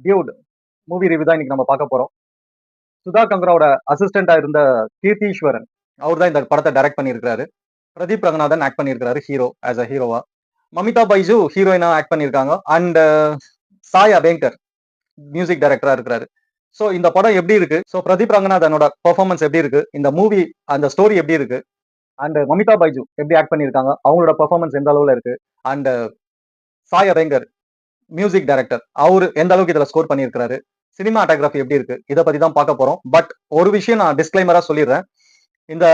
Dude movie review தான் இன்னைக்கு நம்ம பார்க்க போறோம். சுதா கங்கராவோட அசிஸ்டண்டா இருந்த கீர்த்தீஸ்வரன் அவர் தான் இந்த படத்தை டைரக்ட் பண்ணியிருக்காரு. பிரதீப் ரங்கநாதன் ஆக்ட் பண்ணியிருக்காரு ஹீரோ ஆஸ் அ ஹீரோவா. மமிதா பைஜு ஹீரோயினா ஆக்ட் பண்ணியிருக்காங்க. அண்ட் சாய் அபேங்கர் மியூசிக் டைரக்டரா இருக்கிறாரு. ஸோ இந்த படம் எப்படி இருக்கு? ஸோ பிரதீப் ரங்கநாதனோட பெர்ஃபார்மன்ஸ் எப்படி இருக்கு? இந்த மூவி அந்த ஸ்டோரி எப்படி இருக்கு? அண்ட் மமிதா பைஜு எப்படி ஆக்ட் பண்ணியிருக்காங்க? அவங்களோட பெர்ஃபார்மன்ஸ் எந்த அளவுல இருக்கு? And Sai Abhyankar music director அவரு எந்த அளவுக்கு இதுல ஸ்கோர் பண்ணியிருக்காரு, சினிமாட்டோகிராஃபி எப்படி இருக்கு, இதை பத்தி தான் பார்க்க போறோம். பட் ஒரு விஷயம் நான் டிஸ்கிளைமரா சொல்லிடுறேன். இந்த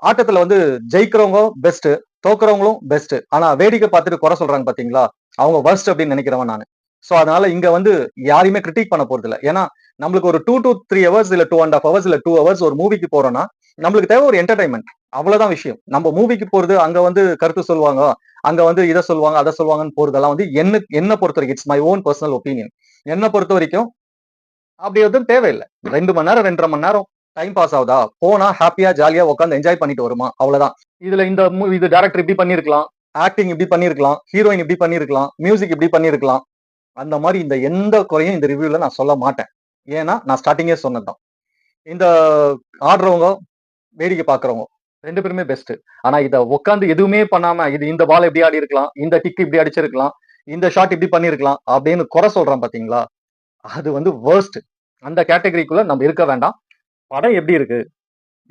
ஆட்டத்துல வந்து ஜெயிக்கிறவங்க பெஸ்ட், தோக்குறவங்களும் பெஸ்ட். ஆனா வேடிக்கை பார்த்துட்டு குறை சொல்றாங்க பாத்தீங்களா, அவங்க வர்ஸ்ட் அப்படின்னு நினைக்கிறவன் நான். சோ அதனால இங்க வந்து யாரையுமே கிரிட்டிக் பண்ண போறது இல்ல. ஏன்னா நம்மளுக்கு ஒரு 2 to 3 hours இல்ல 2.5 hours இல்ல 2 hours ஒரு மூவிக்கு போறோம்னா நம்மளுக்கு தேவை ஒரு என்டர்டைன்மெண்ட். அவ்வளவுதான் விஷயம். நம்ம மூவிக்கு போறது அங்க வந்து கருத்து சொல்லுவாங்க, அங்க வந்து இதை சொல்லுவாங்க அதை சொல்லுவாங்கன்னு போறதெல்லாம் வந்து என்ன பொறுத்த வரைக்கும் it's my own personal opinion. என்ன பொறுத்த வரைக்கும் அப்படி எதுவும் தேவையில்லை. 2 மணி நேரம் 2.5 மணி நேரம் டைம் பாஸ் ஆகுதா, போனா ஹாப்பியா ஜாலியா உட்காந்து என்ஜாய் பண்ணிட்டு வருமா, அவ்வளவுதான். இதுல இந்த இது டைரக்டர் இப்படி பண்ணிருக்கலாம், ஆக்டிங் இப்படி பண்ணிருக்கலாம், ஹீரோயின் இப்படி பண்ணிருக்கலாம், மியூசிக் இப்படி பண்ணிருக்கலாம், அந்த மாதிரி இந்த எந்த குறையும் இந்த ரிவ்யூல நான் சொல்ல மாட்டேன். ஏன்னா நான் ஸ்டார்டிங்கே சொன்னதுதான். இந்த ஆடுறவங்க வேடிக்கை பாக்குறவங்க 2 பேருமே பெஸ்ட். ஆனா இத உட்காந்து எதுவுமே பண்ணாம இது இந்த பால் எப்படி ஆடி இருக்கலாம், இந்த கிக் இப்படி அடிச்சிருக்கலாம், இந்த ஷாட் இப்படி பண்ணிருக்கலாம் அப்படின்னு குறை சொல்றான் பாத்தீங்களா, அது வந்து வேர்ஸ்ட். அந்த கேட்டகரிக்குள்ள நம்ம இருக்க வேண்டாம். படம் எப்படி இருக்கு,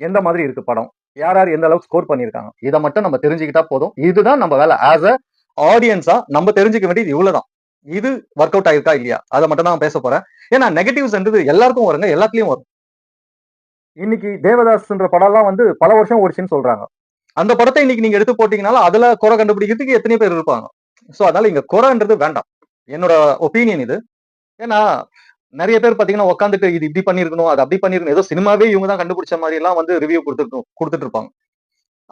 எந்த மாதிரி இருக்கு படம், யார் யார் எந்த அளவுக்கு ஸ்கோர் பண்ணிருக்காங்க, இதை மட்டும் நம்ம தெரிஞ்சுக்கிட்டா போதும். இதுதான் நம்ம வேலை. ஆஸ் அ ஆடியன்ஸா நம்ம தெரிஞ்சுக்க வேண்டியது இவ்வளவுதான். இது ஒர்க் அவுட் ஆயிருக்கா இல்லையா அதை மட்டும் தான் பேச போறேன். ஏன்னா நெகட்டிவ்ஸ்ன்றது எல்லாருக்கும் வருங்க, எல்லாத்துலயும் வரும். இன்னைக்கு தேவதாஸ்ன்ற படம்லாம் வந்து பல வருஷம் ஓடிச்சுன்னு சொல்றாங்க. அந்த படத்தை இன்னைக்கு நீங்க எடுத்து போட்டீங்கனாலும் அதுல குறை கண்டுபிடிக்கிறதுக்கு எத்தனையோ பேர் இருப்பாங்க. சோ அதனால இங்க குறைன்றது வேண்டாம். என்னோட ஒப்பீனியன் இது. ஏன்னா நிறைய பேர் பாத்தீங்கன்னா உட்காந்துட்டு இது இப்படி பண்ணிருக்கணும், அது அப்படி பண்ணிருக்கணும், ஏதோ சினிமாவே இவங்க தான் கண்டுபிடிச்ச மாதிரி எல்லாம் வந்து ரிவ்யூ கொடுத்துட்டு இருப்பாங்க.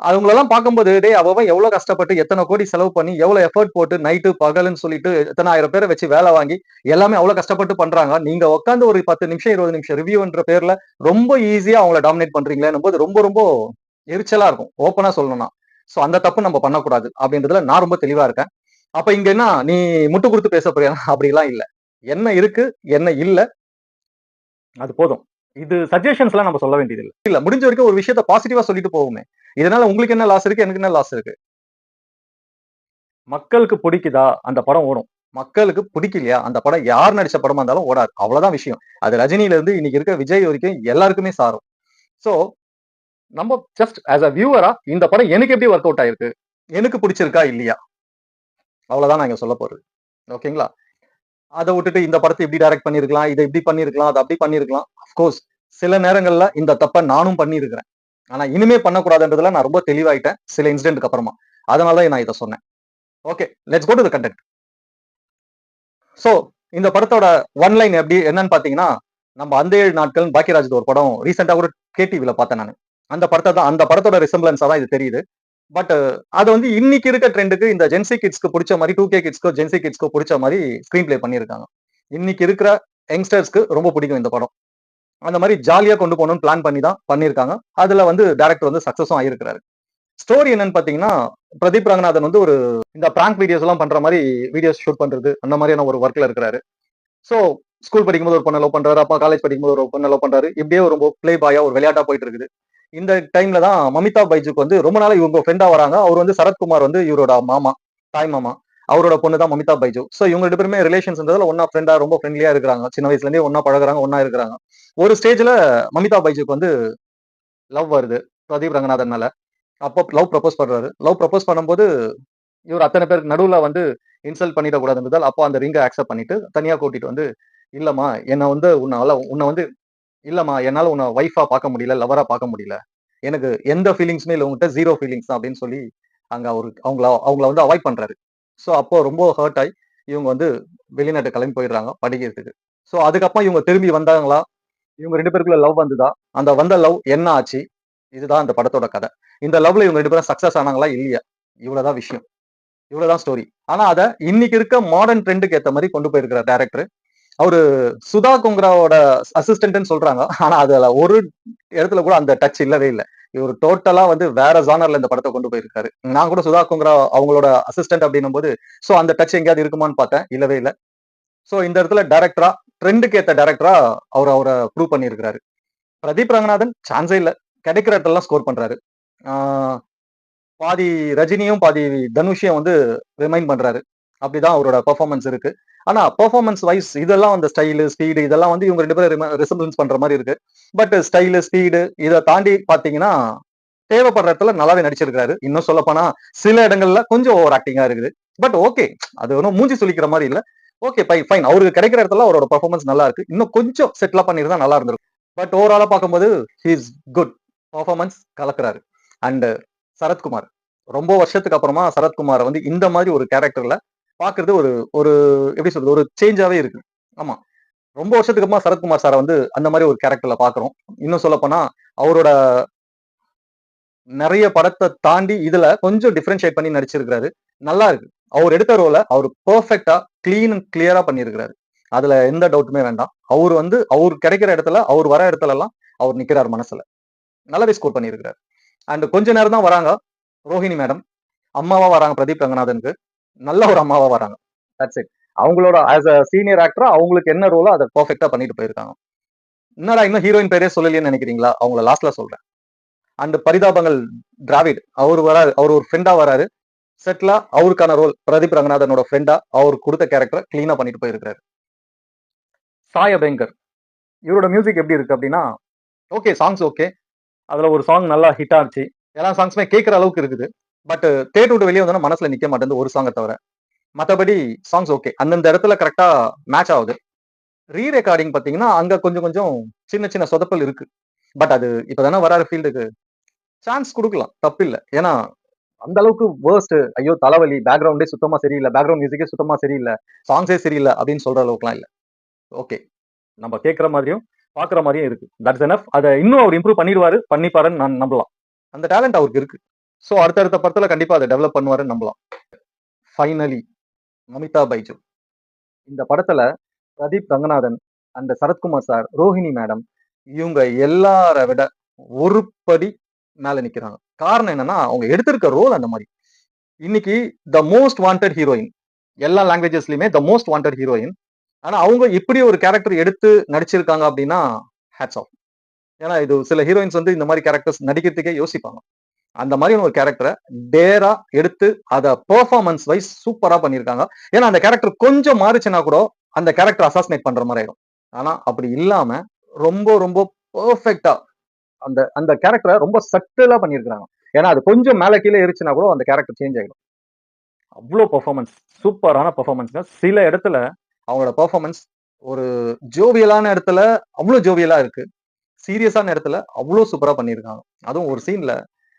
அவங்களெல்லாம் பார்க்கும்போது டே அவன் எவ்வளவு கஷ்டப்பட்டு எத்தனை கோடி செலவு பண்ணி எவ்வளவு எஃபர்ட் போட்டு நைட்டு பகல்னு சொல்லிட்டு எத்தனை ஆயிரம் பேரை வச்சு வேலை வாங்கி எல்லாமே அவ்வளவு கஷ்டப்பட்டு பண்றாங்க. நீங்க உட்காந்து ஒரு 10 நிமிஷம் 20 நிமிஷம் ரிவ்யூன்ற பேர்ல ரொம்ப ஈஸியா அவங்கள டாமினேட் பண்றீங்களேன்னு போது ரொம்ப ரொம்ப எரிச்சலா இருக்கும், ஓப்பனா சொல்லணும்னா. சோ அந்த தப்பு நம்ம பண்ணக்கூடாது அப்படின்றதுல நான் ரொம்ப தெளிவா இருக்கேன். அப்ப இங்க என்ன நீ முட்டு கொடுத்து பேச போறியா? அப்படிலாம் இல்ல. என்ன இருக்கு என்ன இல்ல அது போதும். இது சஜஷன்ஸ் எல்லாம் நம்ம சொல்ல வேண்டியது இல்ல. இல்ல முடிஞ்ச வரைக்கும் ஒரு விஷயத்த பாசிட்டிவா சொல்லிட்டு போவோமே. இதனால உங்களுக்கு என்ன லாஸ் இருக்கு, எனக்கு என்ன லாஸ் இருக்கு? மக்களுக்கு பிடிக்குதா அந்த படம் ஓடும். மக்களுக்கு பிடிக்கலையா அந்த படம் யார் நடிச்ச படமா இருந்தாலும் ஓடாது. அவ்வளவுதான் விஷயம். அது ரஜினியில இருந்து இன்னைக்கு இருக்க விஜய் வரைக்கும் எல்லாருக்குமே சாரும். சோ நம்ம ஜஸ்ட் ஆஸ் அ வியூவரா இந்த படம் எனக்கு எப்படி ஒர்க் அவுட் ஆயிருக்கு, எனக்கு பிடிச்சிருக்கா இல்லையா, அவ்வளவுதான் நான் இங்க சொல்ல போறது. ஓகேங்களா? அதை விட்டுட்டு இந்த படத்தை இப்படி டைரக்ட் பண்ணிருக்கலாம், இதை இப்படி பண்ணிருக்கலாம், அதை அப்படி பண்ணிருக்கலாம். அப்கோர்ஸ் சில நேரங்கள்ல இந்த தப்ப நானும் பண்ணியிருக்கிறேன். ஆனா இனிமே பண்ணக்கூடாதுன்றதுல நான் ரொம்ப தெளிவாயிட்டேன் சில இன்சிடென்ட்க்கு அப்புறமா. அதனாலதான் நான் இதை சொன்னேன். Okay, let's go to the content. So இந்த படத்தோட ஒன் லைன் எப்படி என்னன்னு பாத்தீங்கன்னா, நம்ம அந்த 7 நாட்கள் பாக்கியராஜ் ஒரு படம் ரீசெண்டா கூட கேடிவில பார்த்தேன் நான். அந்த படத்தோட ரிசம்பிளன்ஸா தான் இது தெரியுது. பட் அது வந்து இன்னைக்கு இருக்க ட்ரெண்டுக்கு இந்த ஜென்சி கிட்ஸ்க்கு பிடிச்ச மாதிரி 2K கிட்ஸ்க்கோ ஜென்சி கிட்ஸ்க்கோ பிடிச்ச மாதிரி ஸ்கிரீன் பிளே பண்ணியிருக்காங்க. இன்னைக்கு இருக்கிற யங்ஸ்டர்ஸ்க்கு ரொம்ப பிடிக்கும் இந்த படம். அந்த மாதிரி ஜாலியா கொண்டு போகணும்னு பிளான் பண்ணி தான் பண்ணியிருக்காங்க. அதுல வந்து டைரக்டர் வந்து சக்சஸும் ஆயிருக்கிறாரு. ஸ்டோரி என்னன்னு பாத்தீங்கன்னா, பிரதீப் ரங்கநாதன் வந்து ஒரு இந்த பிராங்க் வீடியோஸ் எல்லாம் பண்ற மாதிரி வீடியோஸ் ஷூட் பண்றது அந்த மாதிரியான ஒரு ஒர்க்ல இருக்கிறாரு. சோ ஸ்கூல் படிக்கும்போது ஒரு பொண்ணை லவ் பண்றாரு, அப்பா காலேஜ் படிக்கும்போது ஒரு பொண்ணை லவ் பண்றாரு. இப்படியே ஒரு பிளே பாயா ஒரு விளையாட்டா போயிட்டு இருக்குது. இந்த டைம்ல தான் மமிதா பைஜுக்கு வந்து ரொம்ப நாளா இவங்க ஃப்ரெண்டா வராங்க. அவர் வந்து சரத்குமார் வந்து இவரோட மாமா, தாய் மாமா. அவரோட பொண்ணு தான் மமிதா பைஜு. சோ இவங்க 2 பேருமே ரிலேஷன்ஸ்ன்றதுல ஒன்னா ஃப்ரெண்டா ரொம்ப ஃப்ரெண்ட்லியா இருக்கிறாங்க. சின்ன வயசுல இருந்தே ஒன்னா பழகுறாங்க, ஒன்னா இருக்கிறாங்க. ஒரு ஸ்டேஜ்ல மமிதா பைஜுக்கு வந்து லவ் வருது பிரதீப் ரங்கநாதன் மேல. அப்போ லவ் ப்ரப்போஸ் பண்றாரு. லவ் ப்ரப்போஸ் பண்ணும்போது இவர் அத்தனை பேருக்கு நடுவுல வந்து இன்சல்ட் பண்ணிடக் கூடாதுன்றதால் அப்போ அந்த ரிங்கை அக்செப்ட் பண்ணிட்டு தனியா கூட்டிட்டு வந்து, இல்லம்மா என்ன வந்து உன்னை வந்து இல்லம்மா என்னால உன்னை ஒய்ஃபா பார்க்க முடியல, லவரா பார்க்க முடியல, எனக்கு எந்த ஃபீலிங்ஸுமே இல்லை, உங்ககிட்ட ஜீரோ ஃபீலிங்ஸ் தான் அப்படின்னு சொல்லி அங்க அவங்கள வந்து அவாய்ட் பண்றாரு. ஸோ அப்போ ரொம்ப ஹர்ட் ஆகி இவங்க வந்து வெளிநாட்டு கிளம்பி போயிடுறாங்க படிக்கிறதுக்கு. ஸோ அதுக்கப்புறம் இவங்க திரும்பி வந்தாங்களா, இவங்க 2 பேருக்குள்ள லவ் வந்துதா, அந்த வந்த லவ் என்ன ஆச்சு, இதுதான் அந்த படத்தோட கதை. இந்த லவ்ல இவங்க 2 பேரும் சக்சஸ் ஆனாங்களா இல்லையா, இவ்வளவுதான் விஷயம், இவ்வளவுதான் ஸ்டோரி. ஆனா அதை இன்னைக்கு இருக்க மாடர்ன் ட்ரெண்டுக்கு ஏத்த மாதிரி கொண்டு போயிருக்கிற டைரக்டர். அவரு சுதா கொங்கராவோட அசிஸ்டன்ட்னு சொல்றாங்க. ஆனா அதுல ஒரு இடத்துல கூட அந்த டச் இல்லவே இல்லை. இவர் டோட்டலா வந்து வேற ஜானர்ல இந்த படத்தை கொண்டு போயிருக்காரு. நான் கூட சுதா கொங்கரா அவங்களோட அசிஸ்டன்ட் அப்படின்னும் போது சோ அந்த டச் எங்கேயாவது இருக்குமான்னு பார்த்தேன், இல்லவே இல்லை. சோ இந்த இடத்துல டைரக்டரா ட்ரெண்டுக்கு ஏத்த டைரக்டரா அவரை ப்ரூவ் பண்ணியிருக்கிறாரு. பிரதீப் ரங்கநாதன் சான்ஸே இல்ல. கிடைக்கிற இடத்தெல்லாம் ஸ்கோர் பண்றாரு. ஆஹ் பாதி ரஜினியும் பாதி தனுஷையும் வந்து ரிமைண்ட் பண்றாரு. அப்படிதான் அவரோட பெர்ஃபார்மன்ஸ் இருக்கு. ஆனா பெர்ஃபார்மன்ஸ் வைஸ் இதெல்லாம் வந்து ஸ்டைலு, ஸ்பீடு இதெல்லாம் வந்து இவங்க 2 பேரும் ரிசம்பிளன்ஸ் பண்ற மாரி இருக்கு. பட் ஸ்டைலு, ஸ்பீடு இத தாண்டி பார்த்தீங்கன்னா, தேவைப்படுற இடத்துல நல்லாவே நடிச்சிருக்காரு. இன்னும் சொல்லப்போனா சில இடங்கள்ல கொஞ்சம் ஓவர் ஆக்டிங்கா இருக்குது. But okay. அது ஒண்ணும் மூஞ்சி சுளிக்கிற மாரி இல்ல. Okay fine. அவருக்கு கிடைக்கிற இடத்துல அவரோட பெர்ஃபார்மன்ஸ் நல்லா இருக்கு. இன்னும் கொஞ்சம் செட்டிலா பண்ணியிருந்தா நல்லா இருந்திருக்கும். பட் ஓவராலா பார்க்கும்போது ஹி இஸ் குட். பெர்ஃபார்மன்ஸ் கலக்குறாரு. அண்ட் சரத்குமார். ரொம்ப வருஷத்துக்கு அப்புறமா சரத்குமார வந்து இந்த மாதிரி ஒரு கேரக்டர்ல பார்க்கிறது ஒரு ஒரு எப்படி சொல்றது? ஒரு சேஞ்சாவே இருக்கு. ஆமா. ரொம்ப வருஷத்துக்கு அப்புறமா சரத்குமார் சார வந்து அந்த மாதிரி ஒரு கேரக்டர்ல பார்க்கிறோம். இன்னும் சொல்லப்போனா அவரோட நெறைய படத்த தாண்டி இதுல கொஞ்சம் டிஃபரன்ஷியேட் பண்ணி நடிச்சிருக்காரு. நல்லா இருக்கு. அவர் எடுத்த ரோல அவரு பெர்ஃபெக்ட்டா, கிளீன் அண்ட் கிளியரா பண்ணியிருக்கிறாரு. அதுல எந்த டவுட்டுமே வேண்டாம். அவரு வந்து அவரு கிடைக்கிற இடத்துல, அவரு வர இடத்துலலாம் அவர் நிக்கிறார் மனசுல. நல்லாவே ஸ்கோர் பண்ணியிருக்கிறார். அண்ட் கொஞ்ச நேரம் தான் வராங்க. ரோஹிணி மேடம். அம்மாவா வராங்க பிரதீப் ரங்கநாதனுக்கு. நல்ல ஒரு அம்மாவா வராங்க. That's it. அவங்களோட ஆஸ் அ சீனியர் ஆக்டரா அவங்களுக்கு என்ன ரோலோ அத பெர்ஃபெக்ட்டா பண்ணிட்டு போயிருக்காங்க. என்னடா இன்னும் ஹீரோயின் பேரே சொல்லலையேன்னு நினைக்கிறீங்களா? அவங்கள லாஸ்ட்ல சொல்றேன். அண்ட் பரிதாபங்கள் டிராவிட். அவரு வராரு. அவரு ஒரு ஃப்ரெண்டா வராரு. செட்டிலா அவருக்கான ரோல் பிரதீப் ரங்கநாதனோட ஃப்ரெண்டா அவருக்கு கொடுத்த கேரக்டர் கிளீனா பண்ணிட்டு போயிருக்காரு. சாய் அபேங்கர். இவரோட மியூசிக் எப்படி இருக்கு அப்படின்னா, ஓகே சாங்ஸ் ஓகே. அதுல ஒரு சாங் நல்லா ஹிட் ஆச்சு. எல்லா சாங்ஸுமே கேட்கிற அளவுக்கு இருக்குது. பட் தேட்டர் விட்டு வெளியே வந்தோம்னா மனசுல நிக்க மாட்டேங்குது ஒரு சாங்கை தவிர. மத்தபடி சாங்ஸ் ஓகே. அந்தந்த இடத்துல கரெக்டா மேட்ச் ஆகுது. ரீ ரெக்கார்டிங் பாத்தீங்கன்னா அங்க கொஞ்சம் கொஞ்சம் சின்ன சின்ன சொதப்பல் இருக்கு. பட் அது இப்பதானே வராரு ஃபீல்டுக்கு, சான்ஸ் கொடுக்கலாம், தப்பு இல்ல. ஏன்னா அந்த அளவுக்கு வேர்ஸ்ட், ஐயோ தலைவலி, பேக்ரவுண்டே சுத்தமா சரியில்லை, பேக்ரவுண்ட் மியூசிக்கே சுத்தமா சரியில்லை, சாங்ஸே சரியில்லை அப்படின்னு சொல்ற அளவுக்குலாம் இல்ல. ஓகே, நம்ம கேட்கிற மாதிரியும் பாக்குற மாதிரியும் இருக்கு. That's enough. அதை இன்னும் அவர் இம்ப்ரூவ் பண்ணிப்பாருன்னு நான் நம்பலாம். அந்த டேலண்ட் அவருக்கு இருக்கு. சோ அடுத்தடுத்த படத்துல கண்டிப்பா அதை டெவலப் பண்ணுவாருன்னு நம்பலாம். ஃபைனலி மமிதா பைஜு. இந்த படத்துல பிரதீப் ரங்கநாதன், அந்த சரத்குமார் சார், ரோஹிணி மேடம் இவங்க எல்லார விட ஒரு படி மேல நிக்கிறாங்க. காரணம் என்னன்னா அவங்க எடுத்திருக்க ரோல் அந்த மாதிரி. இன்னைக்கு த மோஸ்ட் வாண்டட் ஹீரோயின், எல்லா லாங்குவேஜஸ்லயுமே த மோஸ்ட் வாண்டட் ஹீரோயின். ஆனா அவங்க இப்படி ஒரு கேரக்டர் எடுத்து நடிச்சிருக்காங்க அப்படின்னா ஹேட்ஸ் ஆஃப். ஏன்னா இது சில ஹீரோயின்ஸ் வந்து இந்த மாதிரி கேரக்டர்ஸ் நடிக்கிறதுக்கே யோசிப்பாங்க. அந்த மாதிரியான ஒரு கேரக்டரை டேரா எடுத்து அதை பெர்ஃபார்மன்ஸ் வைஸ் சூப்பரா பண்ணியிருக்காங்க. ஏன்னா அந்த கேரக்டர் கொஞ்சம் மாறிச்சுன்னா கூட அந்த கேரக்டர் அசாசினேட் பண்ற மாதிரி ஆயிடும். ஆனா அப்படி இல்லாம ரொம்ப ரொம்ப பெர்ஃபெக்டா அந்த அந்த கேரக்டரை ரொம்ப சட்டிலா பண்ணியிருக்காங்க. ஏன்னா அது கொஞ்சம் மேல கீழே இருச்சுன்னா கூட அந்த கேரக்டர் சேஞ்ச் ஆயிடும். அவ்வளோ பெர்ஃபார்மன்ஸ், சூப்பரான பெர்ஃபார்மன்ஸ்ங்க. சில இடத்துல அவங்களோட பெர்ஃபார்மன்ஸ் ஒரு ஜோவியலான இடத்துல அவ்வளோ ஜோவியலா இருக்கு. சீரியஸான இடத்துல அவ்வளோ சூப்பரா பண்ணியிருக்காங்க. அதுவும் ஒரு சீன்ல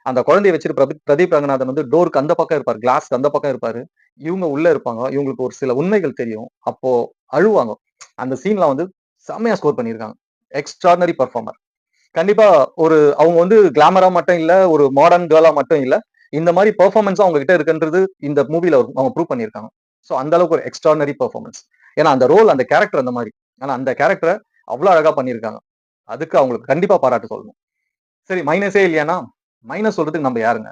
அந்த குழந்தைய வச்சுட்டு பிரதீப் ரங்கநாதன் வந்து டோருக்கு அந்த பக்கம் இருப்பாரு, கிளாஸ்க்கு அந்த பக்கம் இருப்பாரு. இவங்க உள்ள இருப்பாங்க. இவங்களுக்கு ஒரு சில உண்மைகள் தெரியும். அப்போ அழுவாங்க. அந்த சீன்ல வந்து செம்மையா ஸ்கோர் பண்ணியிருக்காங்க. Extraordinary performer. கண்டிப்பா ஒரு அவங்க வந்து கிளாமரா மட்டும் இல்ல, ஒரு மாடர்ன் கேர்ளா மட்டும் இல்ல. இந்த மாதிரி பெர்ஃபார்மன்ஸ் அவங்க கிட்ட இருக்குன்றது இந்த மூவில அவங்க ப்ரூவ் பண்ணியிருக்காங்க. சோ அந்த அளவுக்கு ஒரு எக்ஸ்ட்ரார்டினரி பெர்ஃபார்மன்ஸ். ஏன்னா அந்த ரோல், அந்த கேரக்டர் அந்த மாதிரி. ஆனா அந்த கேரக்டரை அவ்வளவு அழகா பண்ணியிருக்காங்க. அதுக்கு அவங்களுக்கு கண்டிப்பா பாராட்டு சொல்லணும். சரி, மைனஸே இல்லையானா மைனஸ் சொல்றதுக்கு நம்ம யாருங்க?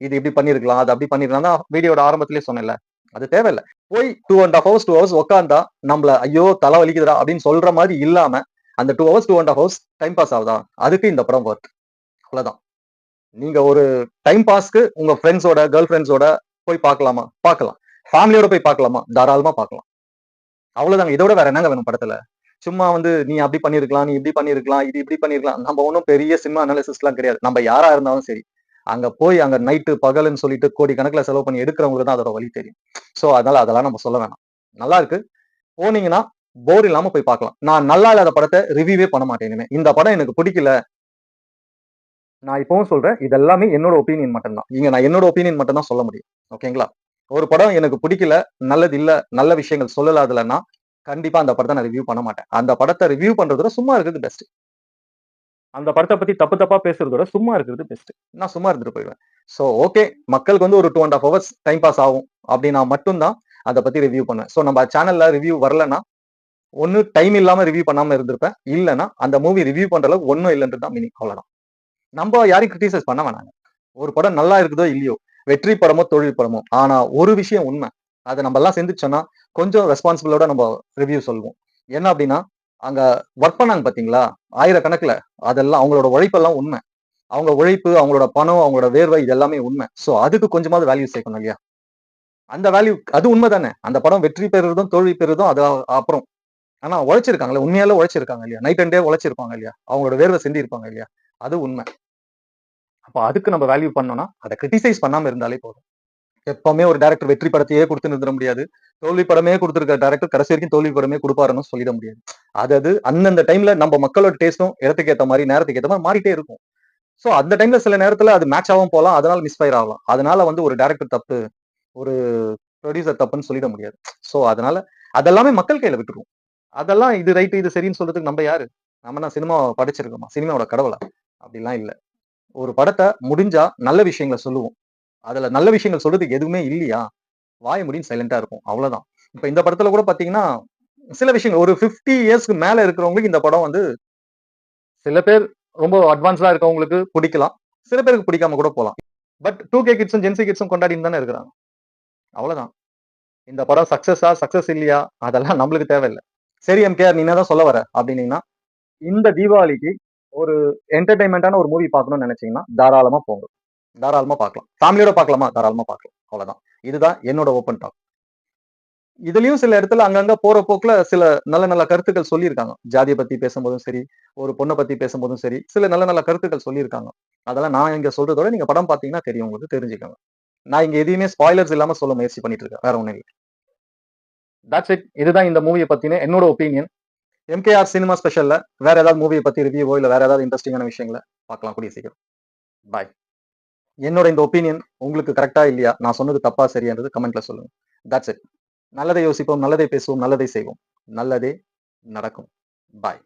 இது இப்படி பண்ணிருக்கலாம், அது அப்படி பண்ணிருக்கலாம் தான் வீடியோட ஆரம்பத்திலேயே சொன்னேன்ல. அது தேவையில்ல. போய் 2 1/2 ஹவர்ஸ் 2 ஹவர்ஸ் உட்கார்ந்தா நம்மள ஐயோ தலை வலிக்குதுடா அப்படின்னு சொல்ற மாதிரி இல்லாம அந்த 2 ஹவர்ஸ் 2 1/2 ஹவர்ஸ் டைம் பாஸ் ஆகுதா? அதுக்கு இந்த படம் வொர்த். அவ்வளவுதான். நீங்க ஒரு டைம் பாஸ்க்கு உங்க ஃப்ரெண்ட்ஸோட, கேர்ள் ஃப்ரெண்ட்ஸோட போய் பார்க்கலாமா? பார்க்கலாம். ஃபேமிலியோட போய் பார்க்கலாமா? தாராளமா பார்க்கலாம். அவ்வளவுதாங்க. இதோட வேற என்னங்க வேணும் படத்துல? சும்மா வந்து நீ அப்படி பண்ணிருக்கலாம், நீ இப்படி பண்ணிருக்கலாம், இது இப்படி பண்ணிருக்கலாம். நம்ம ஒன்னும் பெரிய சினிமா அனாலிசிஸ்லாம் கிடையாது. நம்ம யாரா இருந்தாலும் சரி. அங்க போய் அங்க நைட்டு பகல்ன்னு சொல்லிட்டு கோடிக்கணக்குல செலவு பண்ணி எடுக்கிறவங்களுக்கு தான் அதோட வலி தெரியும். சோ அதனால அதெல்லாம் நம்ம சொல்ல வேணாம். நல்லா இருக்கு. போனீங்கன்னா போர் இல்லாம போய் பார்க்கலாம். நான் நல்லா இல்லாத படத்தை ரிவ்யூவே பண்ண மாட்டேன் இனிமே. இந்த படம் எனக்கு பிடிக்கல. நான் இப்பவும் சொல்றேன். இது எல்லாமே என்னோட ஒப்பீனியன் மட்டும் தான். இங்க நான் என்னோட ஒப்பீனியன் மட்டும் தான் சொல்ல முடியும். ஓகேங்களா? ஒரு படம் எனக்கு பிடிக்கல, நல்லது இல்ல, நல்ல விஷயங்கள் சொல்லல அதுலன்னா, கண்டிப்பா அந்த படத்தை நான் ரிவ்யூ பண்ண மாட்டேன். அந்த படத்தை ரிவ்யூ பண்றத விட சும்மா இருக்கிறது பெஸ்ட். அந்த படத்தை பத்தி தப்பு தப்பா பேசுறத விட சும்மா இருக்கிறது பெஸ்ட். நான் சும்மா இருந்துட்டு போயிடுவேன். சோ ஓகே, மக்களுக்கு வந்து ஒரு 2 1/2 ஹவர்ஸ் டைம் பாஸ் ஆகும் அப்படின்னா மட்டும்தான் அதை பத்தி ரிவ்யூ பண்ணுவேன். சோ நம்ம சேனல்ல ரிவ்யூ வரலன்னா ஒண்ணு டைம் இல்லாம ரிவ்யூ பண்ணாம இருந்திருப்பேன். இல்லன்னா அந்த மூவி ரிவ்யூ பண்ற அளவுக்கு ஒண்ணும் இல்லைன்றது தான் மீனிங். அவ்வளவுதான். நம்ம யாரையும் கிரிட்டிசைஸ் பண்ண வேணாங்க. ஒரு படம் நல்லா இருக்குதோ இல்லையோ, வெற்றி படமோ தோல்வி படமோ, ஆனா ஒரு விஷயம் உண்மை. அதை நம்ம எல்லாம் சிந்திச்சோம்னா கொஞ்சம் ரெஸ்பான்சிபிளோட நம்ம ரிவ்யூ சொல்லுவோம். என்ன அப்படின்னா, அங்க ஒர்க் பண்ணாங்க பாத்தீங்களா, ஆயிரக்கணக்குல, அதெல்லாம் அவங்களோட உழைப்பெல்லாம் உண்மை. அவங்க உழைப்பு, அவங்களோட பணம், அவங்களோட வேர்வை இது எல்லாமே உண்மை. சோ அதுக்கு கொஞ்சமாவது வேல்யூ சேர்க்கணும் இல்லையா? அந்த வேல்யூ அது உண்மை தானே. அந்த படம் வெற்றி பெறுறதும், தோல்வி பெறுறதும் அது அப்புறம். ஆனா உழைச்சிருக்காங்கல்ல, உண்மையாலே உழைச்சிருக்காங்க இல்லையா? நைட் அண்ட் டே உழைச்சிருப்பாங்க இல்லையா? அவங்களோட வேர்வை சிந்தி இருப்பாங்க இல்லையா? அது உண்மை. அப்ப அதுக்கு நம்ம வேல்யூ பண்ணோம்னா, அத கிரிட்டிசைஸ் பண்ணாம இருந்தாலே போதும். எப்பவுமே ஒரு டைரக்டர் வெற்றி படத்தையே குடுத்து நிறுத்திட முடியாது. தோல்வி படமே குடுத்திருக்க டைரக்டர் கடைசி வரைக்கும் தோல்வி படமே குடுப்பாருன்னு சொல்லிட முடியாது. அது அந்தந்த டைம்ல நம்ம மக்களோட டேஸ்டும் இடத்துக்கு ஏத்த மாரி, நேரத்துக்கு ஏத்த மாரி மாறிட்டே இருக்கும். சோ அந்த டைம்ல சில நேரத்துல அது மேட்ச் ஆகாம போலாம். அதனால மிஸ்ஃபயர் ஆகலாம். அதனால வந்து ஒரு டைரக்டர் தப்பு, ஒரு புரொடியூசர் தப்புன்னு சொல்லிட முடியாது. சோ அதனால அதெல்லாமே மக்கள் கையில விட்டுருவோம். அதெல்லாம் இது ரைட், இது சரின்னு சொல்றதுக்கு நம்ம யாரு? நம்ம என்ன சினிமாவ படைச்சிருக்கோமா? சினிமாவோட கடவுளா? அப்படிலாம் இல்ல. ஒரு படத்த முடிஞ்சா நல்ல விஷயங்கள சொல்லுவோம். அதுல நல்ல விஷயங்கள் சொல்றதுக்கு எதுவுமே இல்லையா? வாய மூடின்னு சைலன்ட்டா இருப்போம். அவ்வளவுதான். இப்ப இந்த படத்துல கூட பாத்தீங்கன்னா, சில விஷயங்கள் ஒரு 50 இயர்ஸ்க்கு மேல இருக்கிறவங்களுக்கு இந்த படம் வந்து சில பேர் ரொம்ப அட்வான்ஸ்டா இருக்கவங்களுக்கு பிடிக்கலாம். சில பேருக்கு பிடிக்காம கூட போலாம். பட் 2K கிட்ஸும், ஜென்சி கிட்ஸும் கொண்டாடின்னு தானே இருக்கிறாங்க. அவ்வளவுதான். இந்த படம் சக்சஸ் இல்லையா? அதெல்லாம் நம்மளுக்கு தேவையில்ல. சரி எம்கேஆர் நீ என்னதான் சொல்ல வர? அப்படின்னீங்கன்னா, இந்த தீபாவளிக்கு ஒரு என்டர்டெயின்மென்ட்டான ஒரு மூவி பார்க்கணும்னு நினைச்சீங்கன்னா, தாராளமா போங்க. தாராளமா பார்க்கலாம். ஃபேமிலியோட பார்க்கலாமா? தாராளமா பார்க்கலாம். அவ்வளவுதான். இதுதான் என்னோட ஓப்பன் டாக். இதுலயும் சில இடத்துல அங்கங்க போற போக்குல சில நல்ல நல்ல கருத்துக்கள் சொல்லியிருக்காங்க. ஜாதிய பத்தி பேசும்போதும் சரி, ஒரு பொண்ண பத்தி பேசும்போதும் சரி, சில நல்ல நல்ல கருத்துக்கள் சொல்லியிருக்காங்க. அதெல்லாம் நான் இங்க சொல்றத விட நீங்க படம் பார்த்தீங்கன்னா தெரியும் உங்களுக்கு. தெரிஞ்சுக்கங்க. நான் இங்க எதையுமே ஸ்பாயிலர்ஸ் இல்லாம சொல்ல முயற்சி பண்ணிட்டு இருக்கேன். வேற ஒண்ணும் இல்ல. That's it. இதுதான் இந்த மூவிய பத்தின என்னோட ஒப்பீனியன். எம்கேஆர் சினிமா ஸ்பெஷல்ல வேற ஏதாவது மூவிய பத்தி ரிவ்யூவோ இல்ல வேற ஏதாவது இன்ட்ரஸ்டிங்கான விஷயங்கள பார்க்கலாம் கூடிய சீக்கிரம். பாய். என்னோட இந்த ஒப்பீனியன் உங்களுக்கு கரெக்ட்டா இல்லையா? நான் சொன்னது தப்பா சரியான்றது கமெண்ட்ல சொல்லுங்க. That's it. நல்லதை யோசிப்போம், நல்லதை பேசுவோம், நல்லதை செய்வோம். நல்லதே நடக்கும். பாய்.